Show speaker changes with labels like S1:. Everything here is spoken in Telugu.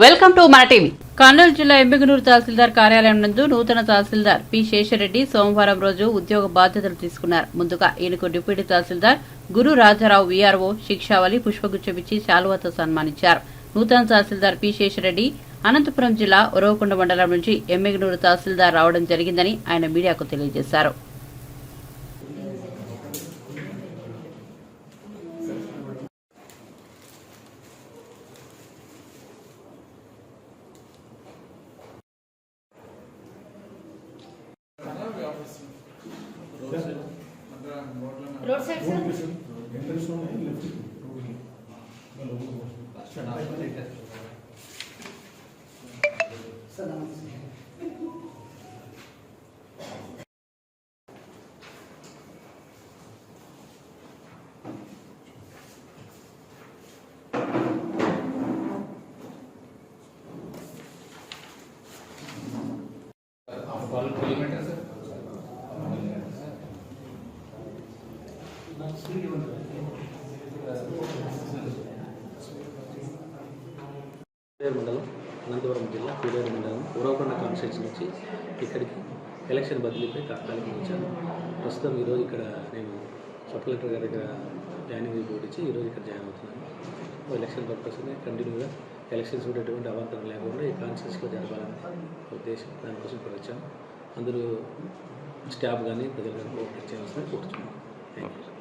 S1: వెల్కమ్ టు మన టీవీ. కర్నూలు జిల్లా ఎమ్మిగనూరు తహసీల్దార్ కార్యాలయం నందు నూతన తహసీల్దార్ పి శేషరెడ్డి సోమవారం రోజు ఉద్యోగ బాధ్యతలు తీసుకున్నారు. ముందుగా ఈయనకు డిప్యూటీ తహసీల్దార్ గురు రాజారావు వీఆర్ఓ శిక్షావళి పుష్పగుచ్చమిచ్చి శాలువాతో సన్మానించారు. నూతన తహసీల్దార్ పి శేషరెడ్డి అనంతపురం జిల్లా ఉరవకొండ మండలం నుంచి ఎమ్మిగనూరు తహసీల్దార్ రావడం జరిగిందని ఆయన మీడియాకు తెలియజేశారు.
S2: रोड साइड
S3: మండలం అనంతపురం జిల్లా కూడేరు మండలం ఉరవకొండ కాన్స్టిట్యూన్సీ నుంచి ఇక్కడికి ఎలక్షన్ బదిలీపై తాత్కాలికంగా వచ్చాను. ప్రస్తుతం ఈరోజు ఇక్కడ నేను సబ్ కలెక్టర్ గారి దగ్గర జాయినింగ్ రిపోర్ట్ ఇచ్చి ఈరోజు ఇక్కడ జాయిన్ అవుతున్నాను. ఎలక్షన్ పర్పస్ని కంటిన్యూగా ఎలక్షన్స్ కూడా ఎటువంటి అవాంతరం లేకుండా ఈ కాన్స్టిట్యూన్సీలో జరపాలనే ఉద్దేశం, దానికోసం ఇక్కడ వచ్చాము. అందరూ స్టాఫ్ కానీ ప్రజలు కానీ కోఆపరేట్ చేయాల్సిందని కోరుతున్నాను. Thank you.